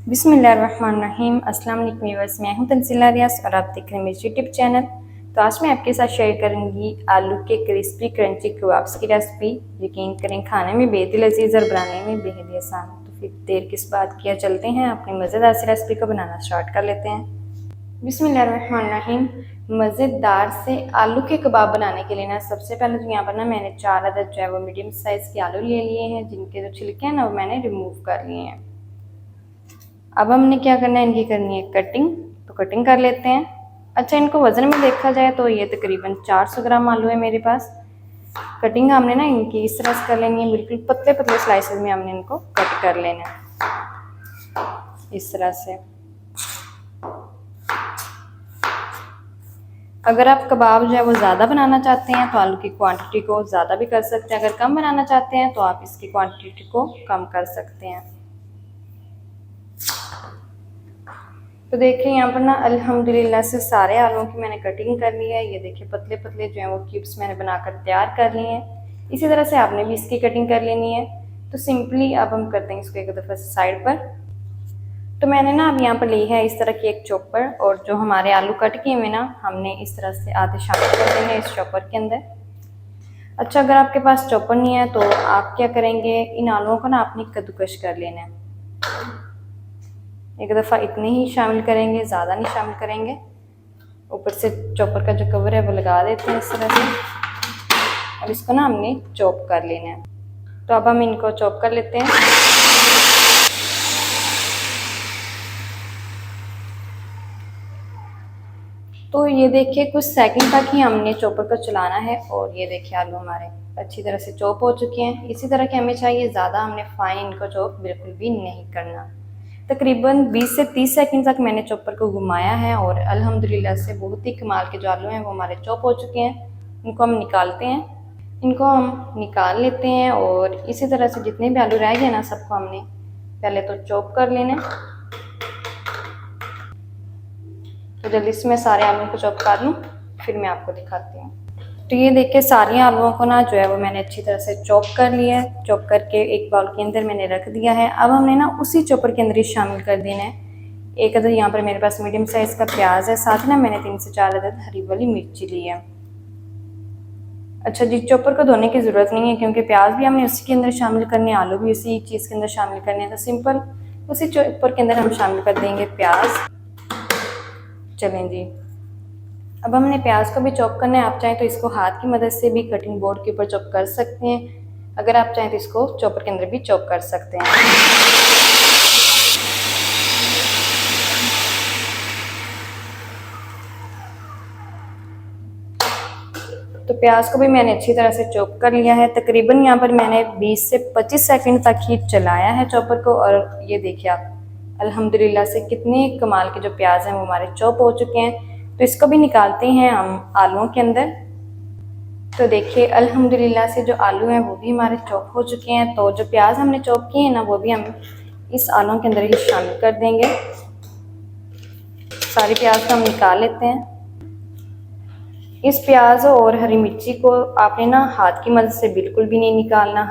बिस्मिल्लाहिर्रहमानिर्रहीम। अस्सलाम वालेकुम व्यूअर्स, मैं हूं तंजीला रियाज और आप देख रहे हैं मेरे यूट्यूब चैनल। तो आज मैं आपके साथ शेयर करूंगी आलू के क्रिस्पी क्रंची कबाब्स की रेसिपी। यकीन करें खाने में बेहद लजीज और बनाने में बेहद ही आसान। तो फिर देर किस बात किया, चलते हैं अपनी मज़ेदार सी रेसिपी को बनाना स्टार्ट कर लेते हैं। बिस्मिल्लाहिर्रहमानिर्रहीम। मज़ेदार से आलू के कबाब बनाने के लिए ना सबसे पहले तो यहाँ पर ना मैंने 4 अदद जो है वो मीडियम साइज़ के आलू ले लिए हैं, जिनके जो छिलके हैं ना वो मैंने रिमूव कर लिए हैं। अब हमने क्या करना है, इनकी करनी है कटिंग। तो कटिंग कर लेते हैं। अच्छा, इनको वज़न में देखा जाए तो ये तकरीबन 400 ग्राम आलू है मेरे पास। कटिंग हमने ना इनकी इस तरह से कर लेनी है, बिल्कुल पतले पतले स्लाइसेस में हमने इनको कट कर लेना है इस तरह से। अगर आप कबाब जो है वो ज़्यादा बनाना चाहते हैं तो आलू की क्वांटिटी को ज़्यादा भी कर सकते हैं। अगर कम बनाना चाहते हैं तो आप इसकी क्वांटिटी को कम कर सकते हैं। तो देखिए यहाँ पर ना अल्हम्दुलिल्लाह से सारे आलूओं की मैंने कटिंग कर ली है। ये देखिए पतले पतले जो हैं वो क्यूब्स मैंने बनाकर तैयार कर लिए हैं। इसी तरह से आपने भी इसकी कटिंग कर लेनी है। तो सिंपली अब हम करते हैं इसको एक दफ़ा से साइड पर। तो मैंने ना अब यहाँ पर ली है इस तरह की एक चॉपर, और जो हमारे आलू कट किए हुए ना हमने इस तरह से आधे शामिल कर देंगे इस चॉपर के अंदर। अच्छा, अगर आपके पास चॉपर नहीं है तो आप क्या करेंगे, इन आलूओं को ना आपने कद्दूकश कर लेना है। एक दफ़ा इतने ही शामिल करेंगे, ज़्यादा नहीं शामिल करेंगे। ऊपर से चॉपर का जो कवर है वो लगा देते हैं इस तरह से। अब इसको ना हमने चॉप कर लेना है। तो अब हम इनको चॉप कर लेते हैं। तो ये देखिए कुछ सेकंड तक ही हमने चॉपर को चलाना है, और ये देखिए आलू हमारे अच्छी तरह से चॉप हो चुके हैं। इसी तरह के हमें चाहिए, ज़्यादा हमने फाइन इनको चॉप बिल्कुल भी नहीं करना। तकरीबन 20 से 30 सेकंड तक मैंने चॉपर को घुमाया है, और अल्हम्दुलिल्लाह से बहुत ही कमाल के जो आलू हैं वो हमारे चॉप हो चुके हैं। इनको हम निकालते हैं। इनको हम निकाल लेते हैं, और इसी तरह से जितने भी आलू रह गए ना सबको हमने पहले तो चॉप कर लेना है। तो जल्दी से मैं सारे आलूओं को चॉप कर लूँ, फिर मैं आपको दिखाती हूँ। तो ये देखिए सारी आलूओं को ना जो है वो मैंने अच्छी तरह से चॉप कर लिया है। चॉप करके एक बाउल के अंदर मैंने रख दिया है। अब हमने ना उसी चॉपर के अंदर ही शामिल कर देना है एक अदद यहाँ पर मेरे पास मीडियम साइज़ का प्याज है, साथ ही ना मैंने 3 से 4 अदद हरी वाली मिर्ची ली है। अच्छा जी, चॉपर को धोने की ज़रूरत नहीं है क्योंकि प्याज भी हमने उसी के अंदर शामिल करने, आलू भी उसी चीज़ के अंदर शामिल करने हैं। तो सिंपल उसी चॉपर के अंदर हम शामिल कर देंगे प्याज। चलें जी, अब हमने प्याज को भी चॉप करना है। आप चाहें तो इसको हाथ की मदद से भी कटिंग बोर्ड के ऊपर चॉप कर सकते हैं। अगर आप चाहें तो इसको चॉपर के अंदर भी चॉप कर सकते हैं। तो प्याज को भी मैंने अच्छी तरह से चॉप कर लिया है। तकरीबन यहाँ पर मैंने 20 से 25 सेकंड तक ही चलाया है चॉपर को, और ये देखिए आप अल्हम्दुलिल्लाह से कितने कमाल के जो प्याज हैं वो हमारे चॉप हो चुके हैं। तो इसको भी निकालते हैं हम आलूओं के अंदर। तो देखिए अल्हम्दुलिल्लाह से जो आलू हैं वो भी हमारे चॉप हो चुके हैं। तो जो प्याज हमने चॉप किए हैं ना वो भी हम इस आलूओं के अंदर ही शामिल कर देंगे। सारी प्याज को हम निकाल लेते हैं। इस प्याज और हरी मिर्ची को आपने ना हाथ की मदद से बिल्कुल भी नहीं निकालना,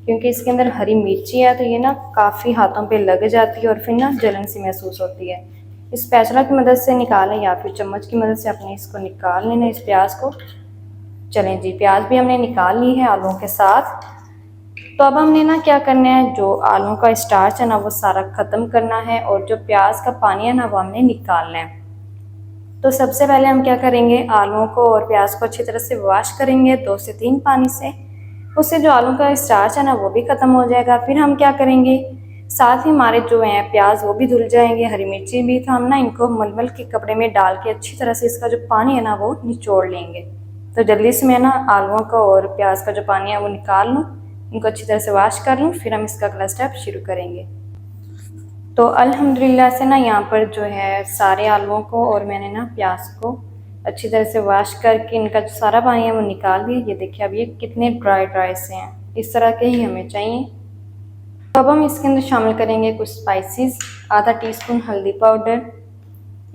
क्योंकि इसके अंदर हरी मिर्ची है तो ये ना काफ़ी हाथों पे लग जाती है और फिर ना जलन सी महसूस होती है। इस स्पैचुला की मदद से निकालें या फिर चम्मच की मदद से अपने इसको निकाल लेना इस प्याज को। चलें जी, प्याज भी हमने निकाल ली है आलूओं के साथ। तो अब हमने ना क्या करना है, जो आलूओं का स्टार्च है ना वो सारा ख़त्म करना है, और जो प्याज का पानी है ना वो हमने निकालना है। तो सबसे पहले हम क्या करेंगे, आलूओं को और प्याज को अच्छी तरह से वॉश करेंगे 2 से 3 पानी से। उससे जो आलू का स्टार्च है ना वो भी ख़त्म हो जाएगा। फिर हम क्या करेंगे, साथ ही हमारे जो हैं प्याज वो भी धुल जाएंगे, हरी मिर्ची भी। तो हम ना इनको मलमल के कपड़े में डाल के अच्छी तरह से इसका जो पानी है ना वो निचोड़ लेंगे। तो जल्दी से मैं ना आलूओं का और प्याज का जो पानी है वो निकाल लूँ, इनको अच्छी तरह से वॉश कर लूँ, फिर हम इसका अगला स्टेप शुरू करेंगे। तो अल्हम्दुलिल्लाह से ना यहाँ पर जो है सारे आलूओं को और मैंने ना प्याज को अच्छी तरह से वॉश करके इनका जो सारा पानी है वो निकाल दिया। ये देखिए अब ये कितने ड्राई ड्राई से हैं, इस तरह के ही हमें चाहिए। तो अब हम इसके अंदर शामिल करेंगे कुछ स्पाइसेस। आधा टीस्पून हल्दी पाउडर,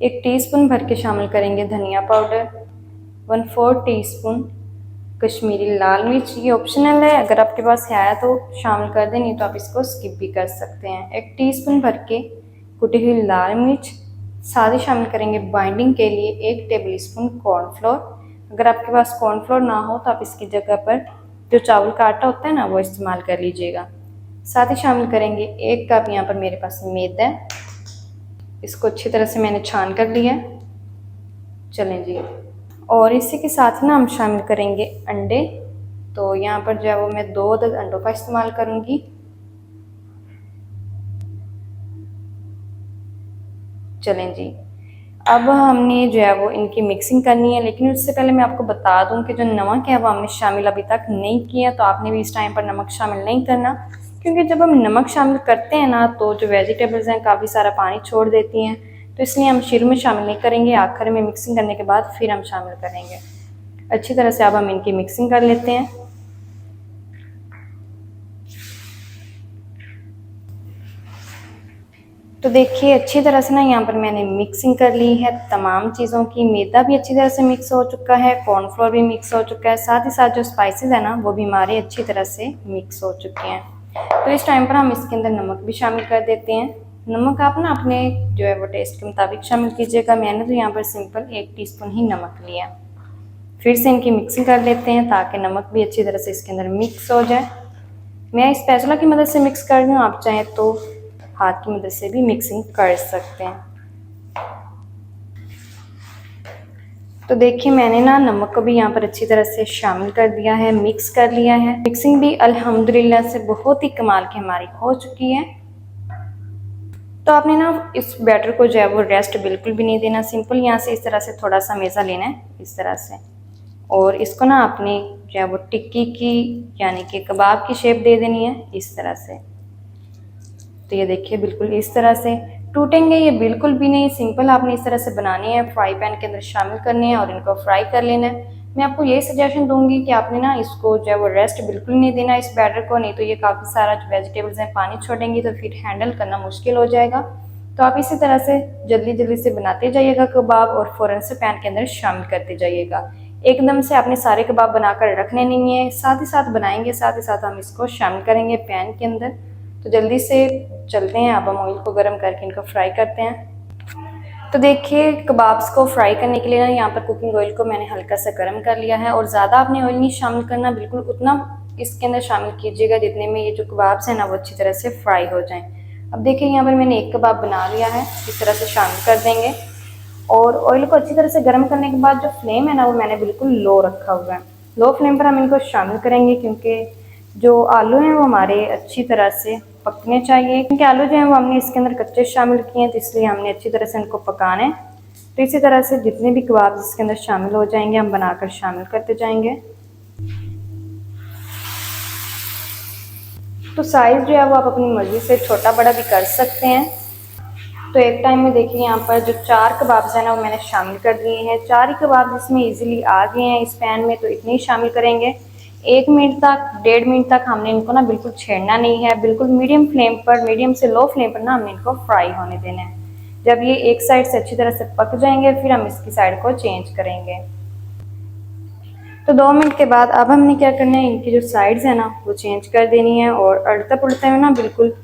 1 टीस्पून भर के शामिल करेंगे धनिया पाउडर, 1/4 टीस्पून कश्मीरी लाल मिर्च। ये ऑप्शनल है, अगर आपके पास है तो शामिल कर दें, नहीं तो आप इसको स्किप भी कर सकते हैं। 1 टीस्पून भर के कुटी हुई लाल मिर्च, साथ ही शामिल करेंगे बाइंडिंग के लिए 1 टेबल स्पून कॉर्नफ्लोर। अगर आपके पास कॉर्नफ्लोर ना हो तो आप इसकी जगह पर जो चावल का आटा होता है ना वो इस्तेमाल कर लीजिएगा। साथ ही शामिल करेंगे 1 कप यहाँ पर मेरे पास मैदा है, इसको अच्छी तरह से मैंने छान कर लिया है। चलें जी, और इसी के साथ ना हम शामिल करेंगे अंडे। तो यहाँ पर जो है वो मैं 2 अदद अंडों का इस्तेमाल करूँगी। चलें जी, अब हमने जो है वो इनकी मिक्सिंग करनी है, लेकिन उससे पहले मैं आपको बता दूं कि जो नमक है वो हमने शामिल अभी तक नहीं किया, तो आपने भी इस टाइम पर नमक शामिल नहीं करना, क्योंकि जब हम नमक शामिल करते हैं ना तो जो वेजिटेबल्स हैं काफ़ी सारा पानी छोड़ देती हैं, तो इसलिए हम शुरू में शामिल नहीं करेंगे, आखिर में मिक्सिंग करने के बाद फिर हम शामिल करेंगे। अच्छी तरह से अब हम इनकी मिक्सिंग कर लेते हैं। तो देखिए अच्छी तरह से ना यहाँ पर मैंने मिक्सिंग कर ली है तमाम चीज़ों की। मैदा भी अच्छी तरह से मिक्स हो चुका है, कॉर्नफ्लोर भी मिक्स हो चुका है, साथ ही साथ जो स्पाइसेस है ना वो भी हमारे अच्छी तरह से मिक्स हो चुके हैं। तो इस टाइम पर हम इसके अंदर नमक भी शामिल कर देते हैं। नमक आप ना अपने जो है वो टेस्ट के मुताबिक शामिल कीजिएगा। मैंने तो यहाँ पर सिंपल 1 टीस्पून ही नमक लिया। फिर से इनकी मिक्सिंग कर लेते हैं ताकि नमक भी अच्छी तरह से इसके अंदर मिक्स हो जाए। मैं स्पैचुला की मदद से मिक्स कर रही हूँ, आप चाहें तो हाथ की मदद से भी मिक्सिंग कर सकते हैं। तो देखिए मैंने ना नमक को भी यहाँ पर अच्छी तरह से शामिल कर दिया है, मिक्स कर लिया है। मिक्सिंग भी अल्हम्दुलिल्लाह से बहुत ही कमाल की हमारी हो चुकी है। तो आपने ना इस बैटर को जो है वो रेस्ट बिल्कुल भी नहीं देना। सिंपल यहाँ से इस तरह से थोड़ा सा मेज़ा लेना है इस तरह से, और इसको ना आपने जो है वो टिक्की की यानी कि कबाब की शेप दे देनी है इस तरह से। तो ये देखिए बिल्कुल इस तरह से टूटेंगे ये बिल्कुल भी नहीं। सिंपल आपने इस तरह से बनाने हैं, फ्राई पैन के अंदर शामिल करने हैं और इनको फ्राई कर लेना है। मैं आपको यही सजेशन दूंगी कि आपने ना इसको जो है वो रेस्ट बिल्कुल नहीं देना इस बैटर को, नहीं तो ये काफ़ी सारा जो वेजिटेबल्स हैं पानी छोड़ेंगी तो फिर हैंडल करना मुश्किल हो जाएगा। तो आप इसी तरह से जल्दी जल्दी से बनाते जाइएगा कबाब और फ़ौरन से पैन के अंदर शामिल करते जाइएगा। एकदम से आपने सारे कबाब बनाकर रखने नहीं है, साथ ही साथ बनाएंगे, साथ ही साथ हम इसको शामिल करेंगे पैन के अंदर। तो जल्दी से चलते हैं, अब हम ऑयल को गर्म करके इनको फ्राई करते हैं। तो देखिए कबाब्स को फ्राई करने के लिए ना यहाँ पर कुकिंग ऑयल को मैंने हल्का सा गर्म कर लिया है, और ज़्यादा आपने ऑयल नहीं शामिल करना, बिल्कुल उतना इसके अंदर शामिल कीजिएगा जितने में ये जो कबाब्स हैं ना वो अच्छी तरह से फ्राई हो जाएं। अब देखिए यहाँ पर मैंने 1 कबाब बना लिया है, इस तरह से शामिल कर देंगे। और ऑयल को अच्छी तरह से गर्म करने के बाद जो फ्लेम है ना वो मैंने बिल्कुल लो रखा हुआ है। लो फ्लेम पर हम इनको शामिल करेंगे, क्योंकि जो आलू हैं वो हमारे अच्छी तरह से पकने चाहिए, क्योंकि आलू जो हैं वो हमने इसके अंदर कच्चे शामिल किए हैं, तो इसलिए हमने अच्छी तरह से इनको पकाना है। तो इसी तरह से जितने भी कबाब इसके अंदर शामिल हो जाएंगे हम बनाकर शामिल करते जाएंगे। तो साइज़ जो है वो आप अपनी मर्ज़ी से छोटा बड़ा भी कर सकते हैं। तो एक टाइम में देखिए यहाँ पर जो 4 कबाब्स हैं ना वो मैंने शामिल कर दिए हैं। 4 ही कबाब इसमें इजीली आ गए हैं इस पैन में, तो इतने ही शामिल करेंगे। 1 मिनट तक 1.5 मिनट तक हमने इनको ना बिल्कुल छेड़ना नहीं है, बिल्कुल मीडियम फ्लेम पर, मीडियम से लो फ्लेम पर ना हमने इनको फ्राई होने देना है। जब ये एक साइड से अच्छी तरह से पक जाएंगे फिर हम इसकी साइड को चेंज करेंगे। तो 2 मिनट के बाद अब हमने क्या करना है, इनकी जो साइड्स है ना वो चेंज कर देनी है, और अड़ता पुड़ते हुए ना बिल्कुल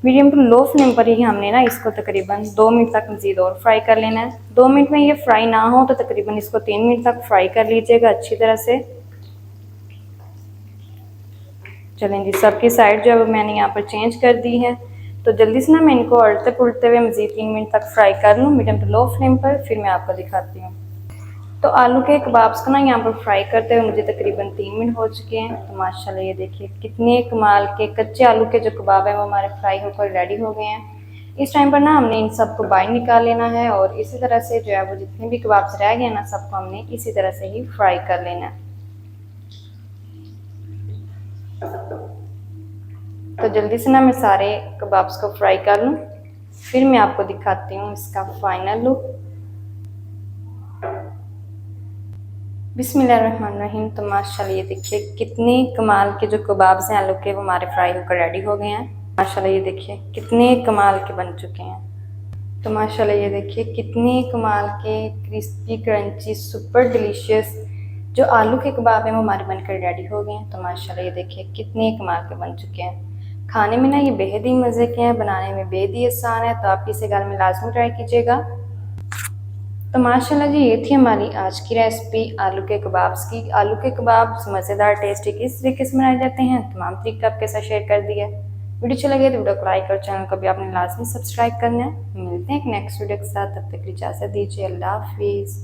मीडियम टू लो फ्लेम पर ही हमने ना इसको तकरीबन 2 मिनट तक मज़ीद और फ्राई कर लेना है। 2 मिनट में ये फ्राई ना हो तो तकरीबन इसको 3 मिनट तक फ्राई कर लीजिएगा अच्छी तरह से। चलें जी, सबकी साइड जो है मैंने यहाँ पर चेंज कर दी है। तो जल्दी से ना मैं इनको अड़ते पुड़ते हुए मज़ीद 3 मिनट तक फ्राई कर लूँ मीडियम टू लो फ्लेम पर, फिर मैं आपको दिखाती हूँ। तो आलू के कबाब्स को ना यहाँ पर फ्राई करते हुए मुझे तकरीबन 3 मिनट हो चुके हैं। तो माशाल्लाह ये देखिए कितने कमाल के कच्चे आलू के जो कबाब हैं वो हमारे फ्राई होकर रेडी हो गए हैं। इस टाइम पर ना हमने इन सबको बाहर निकाल लेना है, और इसी तरह से जो है वो जितने भी कबाब्स रह गए ना सबको हमने इसी तरह से ही फ्राई कर लेना है। तो जल्दी से ना मैं सारे कबाब्स को फ्राई कर लूँ, फिर मैं आपको दिखाती हूँ इसका फाइनल लुक। बिस्मिल्लाहिर्रहमानिर्रहीम। तो माशाल्लाह ये देखिए कितने कमाल के जो कबाब्स हैं आलू के वो हमारे फ्राई होकर रेडी हो गए हैं। माशाल्लाह ये देखिए कितने कमाल के बन चुके हैं। तो माशाल्लाह ये देखिए कितने कमाल के क्रिस्पी क्रंची सुपर डिलीशियस जो आलू के कबाब हैं वो हमारे बनकर रेडी हो गए हैं। तो माशाल्लाह ये देखिए कितने कमाल के बन चुके हैं। खाने में ना ये बेहद ही मज़े के हैं, बनाने में बेहद ही आसान है, तो आप इसे घर में लाजमी ट्राई कीजिएगा। तो माशाल्लाह जी, ये थी हमारी आज की रेसिपी आलू के कबाब्स की। आलू के कबाब मज़ेदार टेस्टी किस तरीके से बनाए जाते हैं, तमाम तरीके आपके साथ शेयर कर दिया। वीडियो अच्छा लगे तो वीडियो को लाइक और चैनल को भी आपने लाजमी सब्सक्राइब करना है। मिलते हैं एक नेक्स्ट वीडियो के साथ, तब तक की इजाज़त दीजिए। अल्लाह हाफिज़।